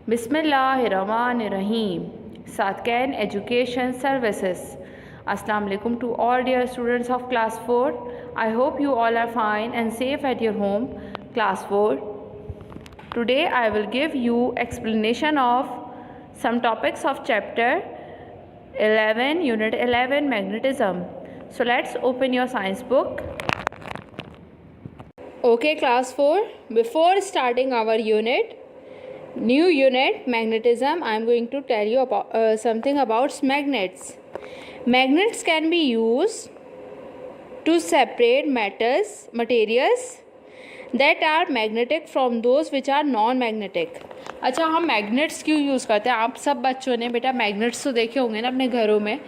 बिस्मिल्लाहिर्रहमानिर्रहीम। सातकैन education services. अस्सलाम वालेकुम to all dear students of class 4. I hope you all are fine and safe at your home. Class 4. Today I will give you explanation of some topics of chapter 11, unit 11, magnetism. So let's open your science book. Okay, class 4. Before starting our new unit magnetism, I am going to tell you about something about magnets. Magnets can be used to separate materials that are magnetic from those which are non-magnetic. अच्छा, हम magnets क्यों use करते हैं? आप सब बच्चों ने बेटा मैग्नेट्स तो देखे होंगे ना अपने घरों में।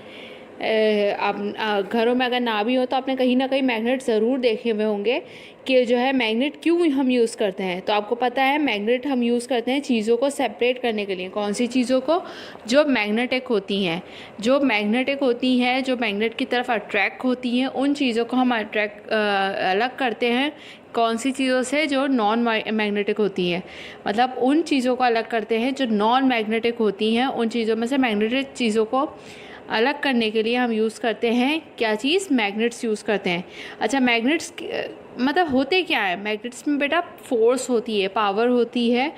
आप घरों में अगर ना भी हो तो आपने कहीं ना कहीं मैग्नेट ज़रूर देखे हुए होंगे कि जो है मैग्नेट क्यों हम यूज़ करते हैं। तो आपको पता है मैग्नेट हम यूज़ करते हैं चीज़ों को सेपरेट करने के लिए। कौन सी चीज़ों को? जो मैग्नेटिक होती हैं, जो मैग्नेट की तरफ अट्रैक्ट होती हैं, उन चीज़ों को हम अलग करते हैं। कौन सी चीज़ों से? जो नॉन मैग्नेटिक होती हैं। मतलब उन चीज़ों को अलग करते हैं जो नॉन मैग्नेटिक होती हैं। उन चीज़ों में से मैग्नेटिक चीज़ों को अलग करने के लिए हम यूज़ करते हैं क्या चीज़? मैग्नेट्स यूज़ करते हैं। अच्छा, मैग्नेट्स मतलब होते क्या है? मैग्नेट्स में बेटा फोर्स होती है, पावर होती है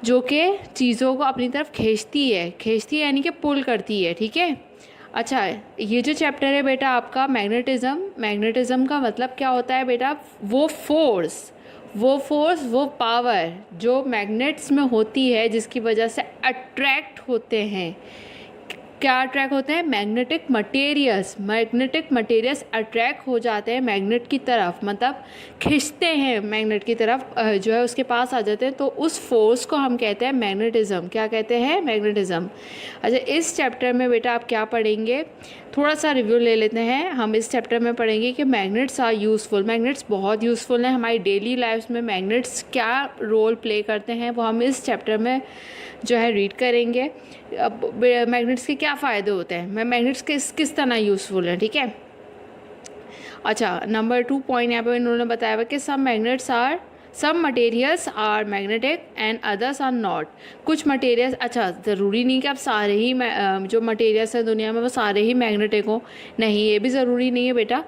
जो कि चीज़ों को अपनी तरफ खींचती है यानी कि पुल करती है। ठीक है। अच्छा, ये जो चैप्टर है बेटा आपका मैग्नेटिज्म का मतलब क्या होता है बेटा? वो फोर्स, वो पावर जो मैग्नेट्स में होती है जिसकी वजह से अट्रैक्ट होते हैं। क्या अट्रैक्ट होते हैं? मैग्नेटिक मटेरियल्स अट्रैक्ट हो जाते हैं मैग्नेट की तरफ, मतलब खींचते हैं मैग्नेट की तरफ, जो है उसके पास आ जाते हैं। तो उस फोर्स को हम कहते हैं मैग्नेटिज्म। क्या कहते हैं? मैग्नेटिज्म। अच्छा, इस चैप्टर में बेटा आप क्या पढ़ेंगे? थोड़ा सा रिव्यू ले लेते हैं। हम इस चैप्टर में पढ़ेंगे कि मैग्नेट्स आर यूज़फुल। मैग्नेट्स बहुत यूज़फुल हैं हमारी डेली लाइफ में। मैग्नेट्स क्या रोल प्ले करते हैं वो हम इस चैप्टर में जो है रीड करेंगे। अब मैग्नेट्स के क्या फ़ायदे होते हैं, मैग्नेट्स किस तरह यूज़फुल हैं। ठीक है। अच्छा, नंबर 2 पॉइंट यहाँ पे इन्होंने बताया हुआ कि some materials are magnetic and others are not. कुछ मटेरियल्स, अच्छा ज़रूरी नहीं कि आप सारे ही जो मटेरियल्स हैं दुनिया में वो सारे ही मैग्नेटिक हों। नहीं, ये भी ज़रूरी नहीं है बेटा।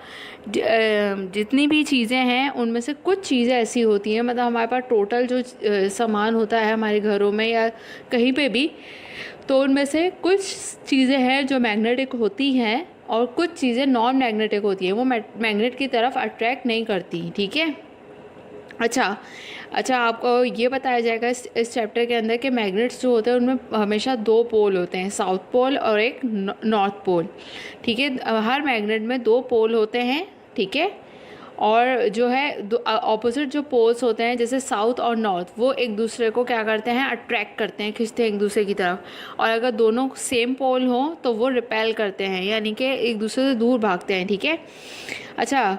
जितनी भी चीज़ें हैं उनमें से कुछ चीज़ें ऐसी होती हैं, मतलब हमारे पास टोटल जो सामान होता है हमारे घरों में या कहीं पे भी, तो उनमें से कुछ चीज़ें हैं जो मैग्नेटिक होती हैं और कुछ चीज़ें नॉन मैग्नेटिक होती हैं। वो मैग्नेट की तरफ अट्रैक्ट नहीं करती। ठीक है। अच्छा, आपको ये बताया जाएगा इस चैप्टर के अंदर कि मैग्नेट्स जो होते हैं उनमें हमेशा 2 पोल होते हैं, साउथ पोल और एक नॉर्थ पोल। ठीक है। हर मैग्नेट में 2 पोल होते हैं। ठीक है। और जो है ऑपोजिट जो पोल्स होते हैं जैसे साउथ और नॉर्थ, वो एक दूसरे को क्या करते हैं? अट्रैक्ट करते हैं, खींचते हैं एक दूसरे की तरफ। और अगर दोनों सेम पोल हों तो वो रिपेल करते हैं, यानी कि एक दूसरे से दूर भागते हैं। ठीक है। अच्छा,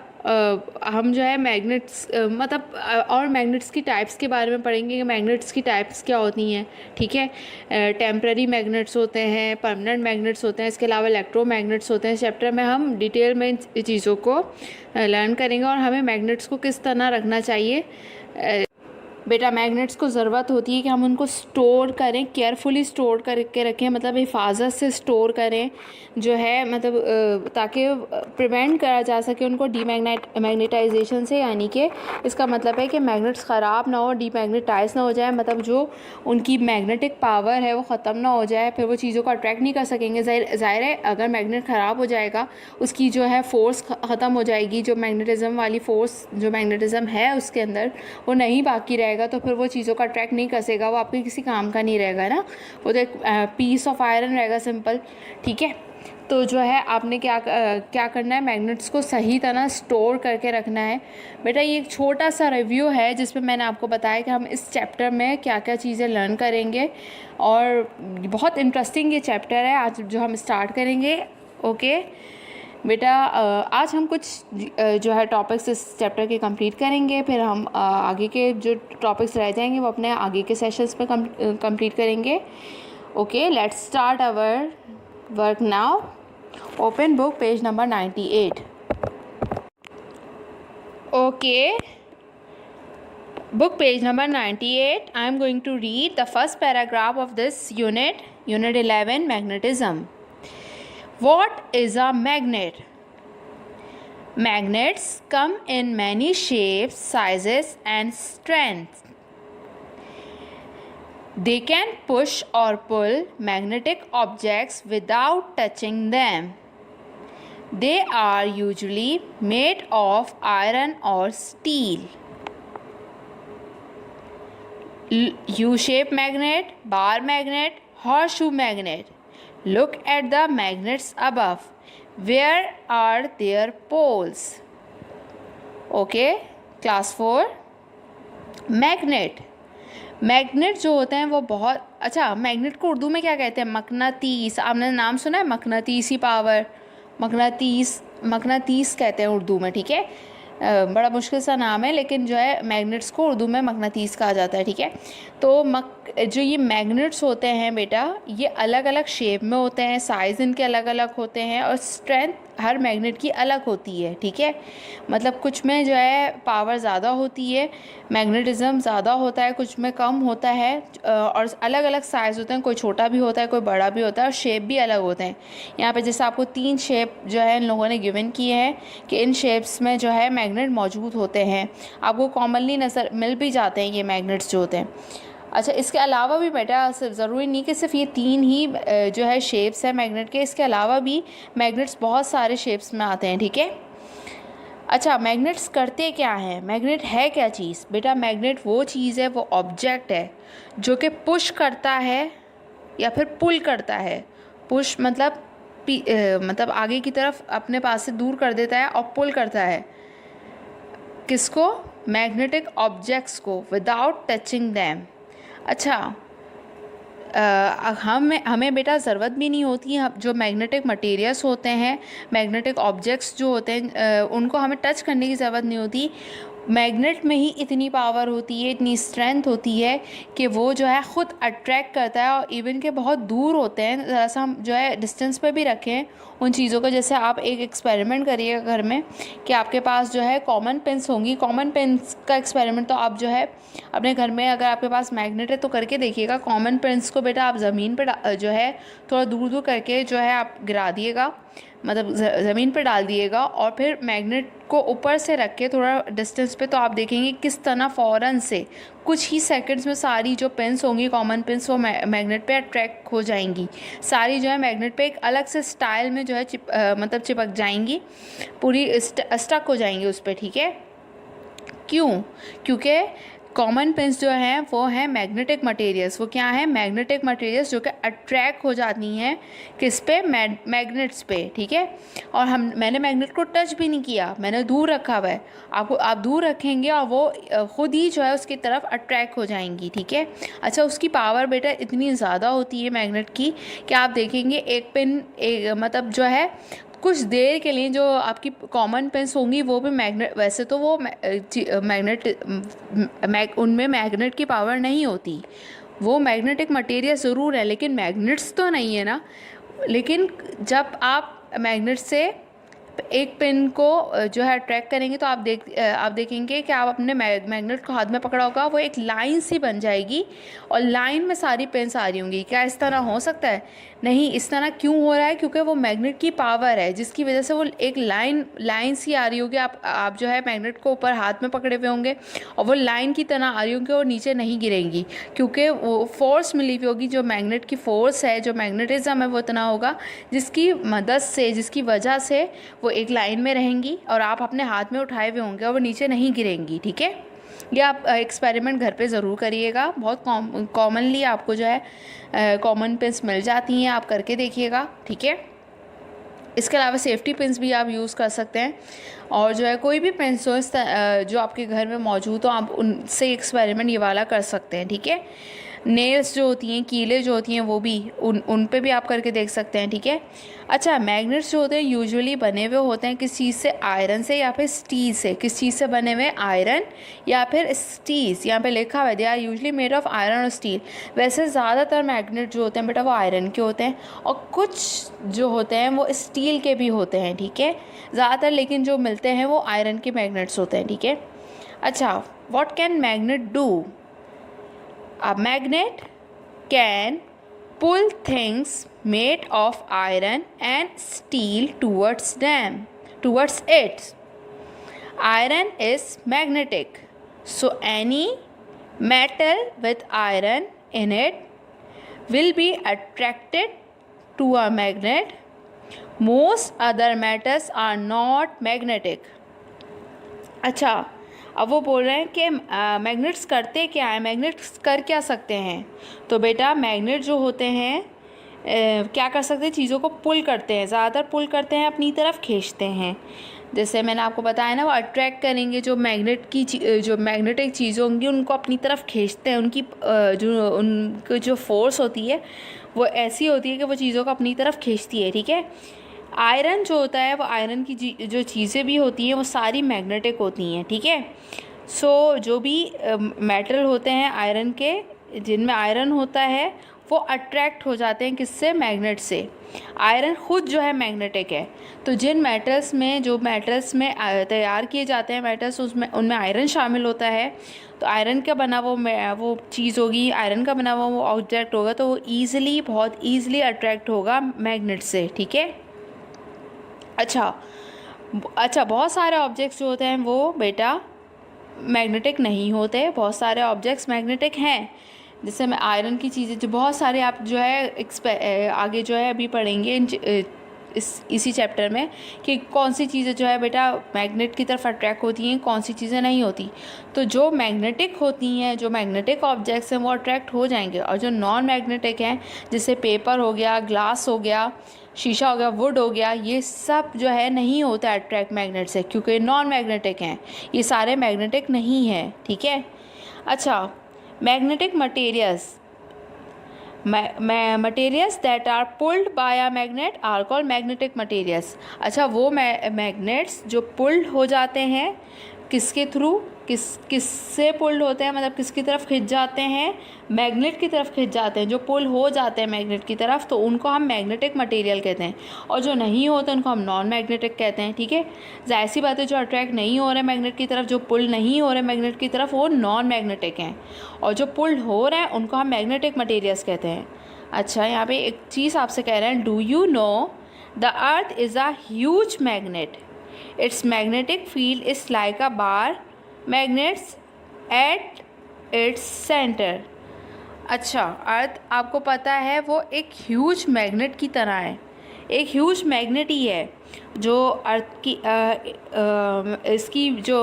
हम जो है मैग्नेट्स और मैग्नेट्स की टाइप्स के बारे में पढ़ेंगे कि मैग्नेट्स की टाइप्स क्या होती हैं। ठीक है। टेम्पररी मैग्नेट्स होते हैं, परमानेंट मैग्नेट्स होते हैं, इसके अलावा इलेक्ट्रोमैग्नेट्स होते हैं। इस चैप्टर में हम डिटेल में इन चीज़ों को लर्न करेंगे और हमें मैग्नेट्स को किस तरह रखना चाहिए। बेटा मैग्नेट्स को ज़रूरत होती है कि हम उनको स्टोर करें, केयरफुली स्टोर करके रखें, मतलब हिफाजत से स्टोर करें जो है, मतलब ताकि प्रिवेंट करा जा सके उनको मैग्नेटाइजेशन से। यानी कि इसका मतलब है कि मैग्नेट्स ख़राब ना हो, डीमैग्नेटाइज ना हो जाए, मतलब जो उनकी मैग्नेटिक पावर है वो ख़त्म ना हो जाए, फिर वो चीज़ों को अट्रैक्ट नहीं कर सकेंगे। ज़ाहिर है अगर मैग्नेट ख़राब हो जाएगा उसकी जो है फोर्स ख़त्म हो जाएगी, जो मैग्नेटिज़म वाली फोर्स जो मैग्नेटिज़म है उसके अंदर वो नहीं बाकी रहेगा, तो फिर वो चीज़ों का अट्रैक्ट नहीं कर सकेगा, वो आपके किसी काम का नहीं रहेगा ना, वो तो एक पीस ऑफ आयरन रहेगा, सिंपल। ठीक है। तो जो है आपने क्या करना है? मैग्नेट्स को सही तरह स्टोर करके रखना है। बेटा ये एक छोटा सा रिव्यू है जिसमें मैंने आपको बताया कि हम इस चैप्टर में क्या क्या चीज़ें लर्न करेंगे और बहुत इंटरेस्टिंग ये चैप्टर है आज जो हम स्टार्ट करेंगे। ओके बेटा, आज हम कुछ जो है टॉपिक्स इस चैप्टर के कंप्लीट करेंगे, फिर हम आगे के जो टॉपिक्स रह जाएंगे वो अपने आगे के सेशंस में कंप्लीट करेंगे। Okay, let's start our work now. Open book page number 98। Okay Book page number 98. I am going to read the first paragraph of this unit, Unit 11, Magnetism. What is a magnet? Magnets come in many shapes, sizes, and strengths. They can push or pull magnetic objects without touching them. They are usually made of iron or steel. U-shaped magnet, bar magnet, horseshoe magnet. Look at the magnets above. Where are their poles? Okay, class 4. Magnet, magnet जो होते हैं वो बहुत अच्छा, magnet को उर्दू में क्या कहते हैं? मकनातीस। आपने नाम सुना है मकनातीसी पावर, मकनातीस कहते हैं उर्दू में, ठीक है। बड़ा मुश्किल सा नाम है, लेकिन जो है मैग्नेट्स को उर्दू में मकनातीस कहा जाता है, ठीक है। तो जो ये मैग्नेट्स होते हैं बेटा, ये अलग अलग शेप में होते हैं, साइज़ इनके अलग अलग होते हैं, और स्ट्रेंथ हर मैग्नेट की अलग होती है, ठीक है। मतलब कुछ में जो है पावर ज़्यादा होती है, मैग्नेटिज़म ज़्यादा होता है, कुछ में कम होता है, और अलग अलग साइज़ होते हैं, कोई छोटा भी होता है, कोई बड़ा भी होता है, और शेप भी अलग होते हैं। यहाँ पे जैसे आपको 3 शेप जो है इन लोगों ने गिवन किए हैं कि इन शेप्स में जो है मैग्नेट मौजूद होते हैं, आपको कॉमनली नज़र मिल भी जाते हैं ये मैग्नेट्स जो होते हैं। अच्छा, इसके अलावा भी बेटा ज़रूरी नहीं कि सिर्फ ये 3 ही जो है शेप्स हैं मैग्नेट के, इसके अलावा भी मैग्नेट्स बहुत सारे शेप्स में आते हैं, ठीक है। अच्छा, मैग्नेट्स करते क्या हैं? मैग्नेट है क्या चीज़? बेटा मैग्नेट वो चीज़ है, वो ऑब्जेक्ट है जो कि पुश करता है या फिर पुल करता है। पुश मतलब आगे की तरफ अपने पास से दूर कर देता है, और पुल करता है किसको? मैग्नेटिक ऑब्जेक्ट्स को, विदाउट टचिंग दैम। अच्छा, हमें बेटा ज़रूरत भी नहीं होती है, जो मैग्नेटिक मटेरियल्स होते हैं, मैग्नेटिक ऑब्जेक्ट्स जो होते हैं, उनको हमें टच करने की ज़रूरत नहीं होती। मैग्नेट में ही इतनी पावर होती है, इतनी स्ट्रेंथ होती है कि वो जो है ख़ुद अट्रैक्ट करता है, और इवन के बहुत दूर होते हैं, ज़रा सा हम जो है डिस्टेंस पे भी रखें उन चीज़ों को। जैसे आप एक एक्सपेरिमेंट करिएगा घर में कि आपके पास जो है कॉमन पेन्स होंगी, कॉमन पेन्स का एक्सपेरिमेंट तो आप जो है अपने घर में, अगर आपके पास मैग्नेट है तो करके देखिएगा। कॉमन पेन्स को बेटा आप ज़मीन पर जो है थोड़ा दूर दूर करके जो है आप गिरा दिएगा, मतलब ज़मीन पर डाल दिएगा, और फिर मैग्नेट को ऊपर से रख के थोड़ा डिस्टेंस पे, तो आप देखेंगे किस तरह फ़ौरन से कुछ ही सेकंड्स में सारी जो पेन्स होंगी, कॉमन पेन्स, वो मैग्नेट पे अट्रैक्ट हो जाएंगी। सारी जो है मैग्नेट पे एक अलग से स्टाइल में जो है मतलब चिपक जाएंगी, पूरी स्टक हो जाएंगी उस पर, ठीक है। क्यों? क्योंकि कॉमन पेन्स जो हैं वो हैं मैग्नेटिक मटेरियल्स। वो क्या है? मैग्नेटिक मटेरियल्स जो कि अट्रैक्ट हो जाती हैं किस पे? मैग्नेट्स पे, ठीक है। और मैंने मैग्नेट को टच भी नहीं किया, मैंने दूर रखा हुआ है। आप दूर रखेंगे और वो ख़ुद ही जो है उसकी तरफ अट्रैक्ट हो जाएंगी, ठीक है। अच्छा, उसकी पावर बेटा इतनी ज़्यादा होती है मैग्नेट की कि आप देखेंगे एक पेन मतलब जो है कुछ देर के लिए जो आपकी कॉमन पेन्स होंगी वो भी मैग्नेट, वैसे तो वो उनमें मैग्नेट की पावर नहीं होती, वो मैग्नेटिक मटेरियल ज़रूर है, लेकिन मैग्नेट्स तो नहीं है ना। लेकिन जब आप मैग्नेट से एक पेन को जो है अट्रैक्ट करेंगे तो आप देखेंगे कि आप अपने मैग्नेट को हाथ में पकड़ा होगा, वो एक लाइन सी बन जाएगी और लाइन में सारी पेन्स आ रही होंगी। क्या इस तरह हो सकता है? नहीं। इस तरह क्यों हो रहा है? क्योंकि वो मैग्नेट की पावर है जिसकी वजह से वो एक लाइन सी आ रही होगी। आप जो है मैग्नेट को ऊपर हाथ में पकड़े हुए होंगे और वो लाइन की तरह आ रही होंगी और नीचे नहीं गिरेंगी, क्योंकि वो फोर्स मिली हुई होगी, जो मैग्नेट की फोर्स है, जो मैग्नेटिज्म है वो इतना होगा जिसकी मदद से, जिसकी वजह से वो एक लाइन में रहेंगी और आप अपने हाथ में उठाए हुए होंगे और वो नीचे नहीं गिरेंगी, ठीक है। ये आप एक्सपेरिमेंट घर पे ज़रूर करिएगा, बहुत कॉमनली आपको जो है कॉमन पेन्स मिल जाती हैं, आप करके देखिएगा, ठीक है। इसके अलावा सेफ्टी पिन्स भी आप यूज़ कर सकते हैं, और जो है कोई भी पेन्स हो जो आपके घर में मौजूद हो, आप उनसे एक्सपेरिमेंट ये वाला कर सकते हैं, ठीक है। नेल्स जो होती हैं, कीलें जो होती हैं, वो भी उन पे भी आप करके देख सकते हैं, ठीक है। अच्छा, मैग्नेट्स जो होते हैं यूजुअली बने हुए होते हैं किस चीज़ से? आयरन से या फिर स्टील से। किस चीज़ से बने हुए? आयरन या फिर स्टील। यहाँ पे लिखा हुआ है they are usually made of iron और स्टील। वैसे ज़्यादातर मैग्नेट जो होते हैं बेटा वो आयरन के होते हैं, और कुछ जो होते हैं वो स्टील के भी होते हैं, ठीक है, ज़्यादातर, लेकिन जो मिलते हैं वो आयरन के मैग्नेट्स होते हैं, ठीक है। अच्छा, what can magnet do? A magnet can pull things made of iron and steel towards it. Iron is magnetic, so any metal with iron in it will be attracted to a magnet. Most other metals are not magnetic. अच्छा, अब वो बोल रहे हैं कि magnets करते क्या है, मैग्नेट्स कर क्या सकते हैं। तो बेटा मैग्नेट जो होते हैं क्या कर सकते हैं, चीज़ों को पुल करते हैं, ज़्यादातर पुल करते हैं, अपनी तरफ खींचते हैं। जैसे मैंने आपको बताया ना, वो अट्रैक्ट करेंगे, जो मैग्नेटिक चीज़ें होंगी उनको अपनी तरफ खींचते हैं। उनकी जो फोर्स होती है वो ऐसी होती है कि वो चीज़ों को अपनी तरफ खींचती है, ठीक है। आयरन जो होता है, वो आयरन की जो चीज़ें भी होती हैं वो सारी मैग्नेटिक होती हैं, ठीक है। सो जो भी मेटल होते हैं आयरन के, जिनमें आयरन होता है, वो अट्रैक्ट हो जाते हैं किससे, मैग्नेट से। आयरन खुद जो है मैग्नेटिक है। तो जिन मेटल्स में तैयार किए जाते हैं मेटल्स, उनमें आयरन शामिल होता है। तो आयरन का बना वो चीज़ होगी, आयरन का बना वो ऑब्जेक्ट होगा, तो वो बहुत ईज़िली अट्रैक्ट होगा मैग्नेट से, ठीक है। अच्छा, बहुत सारे ऑब्जेक्ट्स जो होते हैं वो बेटा मैग्नेटिक नहीं होते, बहुत सारे ऑब्जेक्ट्स मैग्नेटिक हैं। जैसे मैं आयरन की चीज़ें जो बहुत सारे आप जो है आगे जो है अभी पढ़ेंगे इसी चैप्टर में कि कौन सी चीज़ें जो है बेटा मैग्नेट की तरफ अट्रैक्ट होती हैं, कौन सी चीज़ें नहीं होती। तो जो मैग्नेटिक होती हैं, जो मैग्नेटिक ऑब्जेक्ट्स हैं वो अट्रैक्ट हो जाएंगे, और जो नॉन मैग्नेटिक हैं जैसे पेपर हो गया, ग्लास हो गया, शीशा हो गया, वुड हो गया, ये सब जो है नहीं होता अट्रैक्ट मैग्नेट से, क्योंकि नॉन मैग्नेटिक हैं, ये सारे मैग्नेटिक नहीं हैं, ठीक है। अच्छा, magnetic materials materials that are pulled by a magnet are called magnetic materials। अच्छा, वो मैग्नेट्स जो पुल्ड हो जाते हैं किसके थ्रू, किससे पुल्ड होते हैं, मतलब किसकी तरफ खिंच जाते हैं, मैग्नेट की तरफ खिंच जाते हैं। जो पुल हो जाते हैं मैग्नेट की तरफ तो उनको हम मैग्नेटिक मटेरियल कहते हैं, और जो नहीं होते उनको हम नॉन मैग्नेटिक कहते हैं, ठीक है। ऐसी बात है, जो अट्रैक्ट नहीं हो रहे मैग्नेट की तरफ, जो पुल नहीं हो रहे मैग्नेट की तरफ, वो नॉन मैग्नेटिक हैं, और जो पुल्ड हो रहे हैं उनको हम मैग्नेटिक मटेरियल्स कहते हैं। अच्छा, यहाँ पे एक चीज़ आपसे कह रहे हैं, do you know the earth is a huge magnet, it's magnetic field is like a bar magnets at its centre. अच्छा, अर्थ आपको पता है वो एक ह्यूज मैग्नेट की तरह है, एक ह्यूज मैग्नेट ही है जो अर्थ की इसकी जो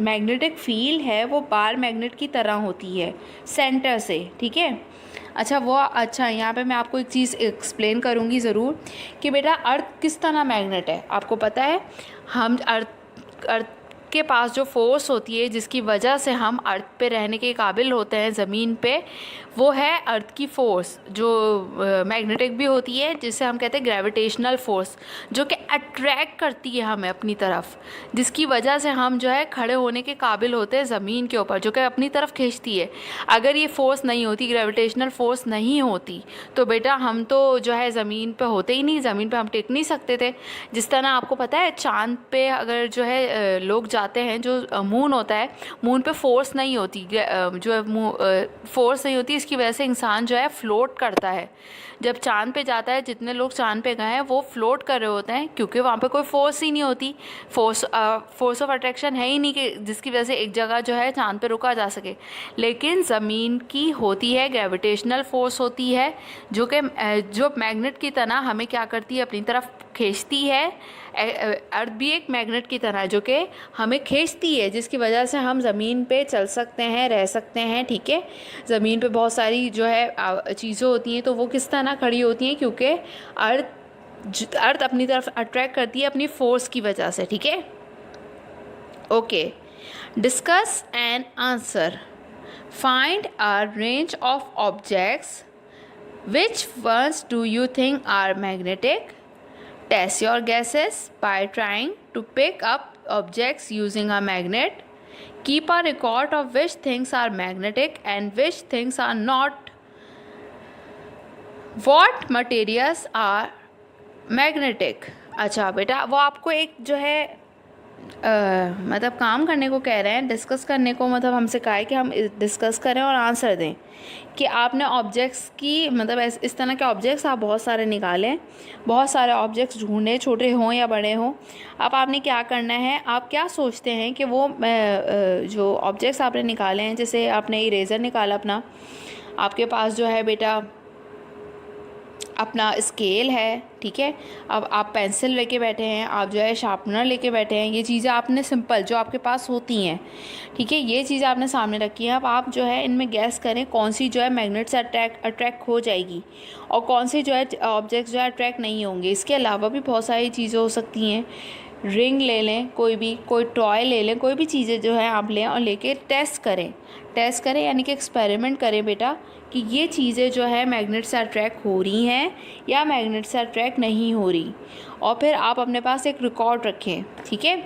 मैग्नेटिक फील्ड है वो बार मैग्नेट की तरह होती है सेंटर से, ठीक है। अच्छा, यहाँ पे मैं आपको एक चीज़ एक्सप्लेन करूँगी ज़रूर कि बेटा अर्थ किस तरह मैग्नेट है। आपको पता है हम अर्थ के पास जो फोर्स होती है जिसकी वजह से हम अर्थ पे रहने के काबिल होते हैं ज़मीन पे, वो है अर्थ की फ़ोर्स, जो मैग्नेटिक भी होती है, जिसे हम कहते हैं ग्रेविटेशनल फोर्स, जो कि अट्रैक्ट करती है हमें अपनी तरफ, जिसकी वजह से हम जो है खड़े होने के काबिल होते हैं ज़मीन के ऊपर, जो कि अपनी तरफ खींचती है। अगर ये फ़ोर्स नहीं होती, ग्रेविटेशनल फोर्स नहीं होती, तो बेटा हम तो जो है ज़मीन पे होते ही नहीं, ज़मीन पे हम टिक नहीं सकते थे। जिस तरह आपको पता है चाँद पे अगर जो है लोग जाते हैं, जो मून होता है, मून पे फोर्स नहीं होती, जो फोर्स नहीं होती, इसकी वजह से इंसान जो है फ्लोट करता है। जब चांद पे जाता है, जितने लोग चांद पे गए हैं वो फ्लोट कर रहे होते हैं, क्योंकि वहाँ पे कोई फोर्स ही नहीं होती, फोर्स ऑफ अट्रैक्शन है ही नहीं कि जिसकी वजह से एक जगह जो है चांद पे रुका जा सके। लेकिन ज़मीन की होती है ग्रेविटेशनल फोर्स होती है, जो मैग्नेट की तरह हमें क्या करती है, अपनी तरफ खींचती है। अर्थ भी एक मैग्नेट की तरह है जो कि हमें खींचती है, जिसकी वजह से हम ज़मीन पे चल सकते हैं, रह सकते हैं, ठीक है। ज़मीन पे बहुत सारी जो है चीज़ें होती हैं, तो वो किस तरह खड़ी होती हैं, क्योंकि अर्थ अपनी तरफ अट्रैक्ट करती है अपनी फोर्स की वजह से, ठीक है। Okay, discuss and answer, find a range of objects, which ones do you think are magnetic, test your guesses by trying to pick up objects using a magnet, keep a record of which things are magnetic and which things are not, what materials are magnetic। अच्छा बेटा, वो आपको एक जो है मतलब काम करने को कह रहे हैं, डिस्कस करने को मतलब हमसे कहा है कि हम डिस्कस करें और आंसर दें कि आपने ऑब्जेक्ट्स की मतलब इस तरह के ऑब्जेक्ट्स आप बहुत सारे निकालें, बहुत सारे ऑब्जेक्ट्स ढूंढें, छोटे हों या बड़े हों। अब आपने क्या करना है, आप क्या सोचते हैं कि वो जो ऑब्जेक्ट्स आपने निकाले हैं, जैसे आपने इरेज़र निकाला अपना, आपके पास जो है बेटा अपना स्केल है, ठीक है। अब आप पेंसिल लेके बैठे हैं, आप जो है शार्पनर लेके बैठे हैं, ये चीज़ें आपने सिंपल जो आपके पास होती हैं, ठीक है, ये चीज़ें आपने सामने रखी हैं। अब आप जो है इनमें गैस करें कौन सी जो है मैग्नेट से अट्रैक्ट हो जाएगी और कौन सी जो है ऑब्जेक्ट्स जो है अट्रैक्ट नहीं होंगे। इसके अलावा भी बहुत सारी चीज़ें हो सकती हैं। रिंग ले लें, कोई टॉय ले लें, कोई भी चीज़ें जो है आप लें और लेके टेस्ट करें यानी कि एक्सपेरिमेंट करें बेटा कि ये चीज़ें जो है मैग्नेट से अट्रैक्ट हो रही हैं या मैग्नेट से अट्रैक्ट नहीं हो रही। और फिर आप अपने पास एक रिकॉर्ड रखें, ठीक है,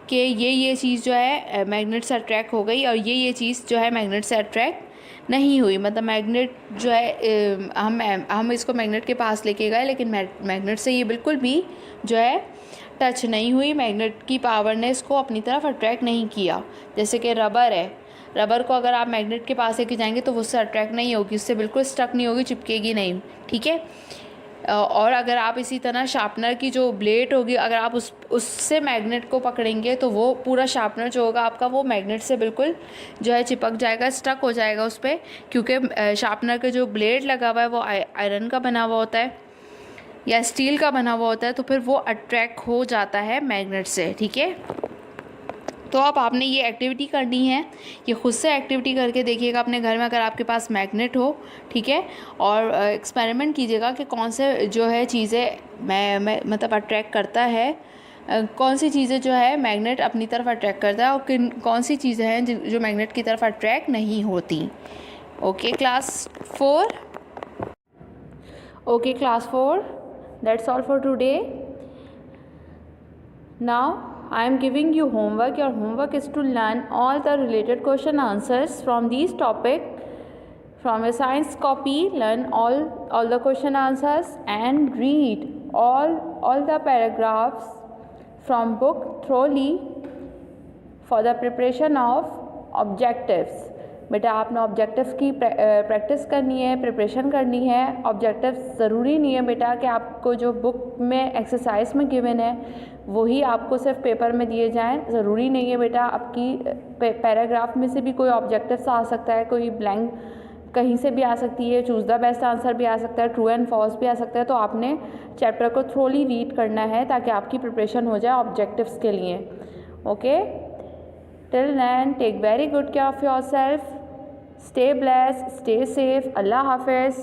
कि ये चीज़ जो है मैग्नेट से अट्रैक्ट हो गई और ये चीज़ जो है मैग्नेट से अट्रैक्ट नहीं हुई। मतलब मैग्नेट जो है हम इसको मैग्नेट के पास लेके गए लेकिन मैग्नेट से ये बिल्कुल भी जो है टच नहीं हुई, मैग्नेट की पावर ने इसको अपनी तरफ अट्रैक्ट नहीं किया। जैसे कि रबर है, रबर को अगर आप मैग्नेट के पास लेके जाएंगे तो वो उससे अट्रैक्ट नहीं होगी, उससे बिल्कुल स्टक नहीं होगी, चिपकेगी नहीं, ठीक है। और अगर आप इसी तरह शार्पनर की जो ब्लेड होगी, अगर आप उससे मैग्नेट को पकड़ेंगे तो वो पूरा शार्पनर जो होगा आपका वो मैग्नेट से बिल्कुल जो है चिपक जाएगा, स्टक हो जाएगा उस पर, क्योंकि शार्पनर का जो ब्लेड लगा हुआ है वो आयरन का बना हुआ होता है या स्टील का बना हुआ होता है, तो फिर वो अट्रैक्ट हो जाता है मैग्नेट से, ठीक है। तो अब आपने ये एक्टिविटी करनी है, ये खुद से एक्टिविटी करके देखिएगा अपने घर में अगर आपके पास मैग्नेट हो, ठीक है, और एक्सपेरिमेंट कीजिएगा कि कौन से जो है चीज़ें मैं मतलब अट्रैक्ट करता है, कौन सी चीज़ें जो है मैग्नेट अपनी तरफ अट्रैक्ट करता है और कौन सी चीज़ें हैं जो मैग्नेट की तरफ अट्रैक्ट नहीं होती। Okay class 4, okay class 4, that's all for today. Now I am giving you homework. Your homework is to learn all the related question answers from these topic from a science copy. Learn all the question answers and read all the paragraphs from book thoroughly for the preparation of objectives. बेटा आपने objectives की practice करनी है, preparation करनी है। Objectives ज़रूरी नहीं है बेटा कि आपको जो बुक में एक्सरसाइज में गिवन है वही आपको सिर्फ पेपर में दिए जाएं, ज़रूरी नहीं है बेटा। आपकी पैराग्राफ में से भी कोई ऑब्जेक्टिव्स आ सकता है, कोई ब्लैंक कहीं से भी आ सकती है, चूज़ द बेस्ट आंसर भी आ सकता है, ट्रू एंड फॉल्स भी आ सकता है। तो आपने चैप्टर को थ्रोली रीड करना है ताकि आपकी प्रिपरेशन हो जाए ऑब्जेक्टिव्स के लिए। Okay, till then take very good care of yourself, stay blessed, stay safe, Allah Hafiz.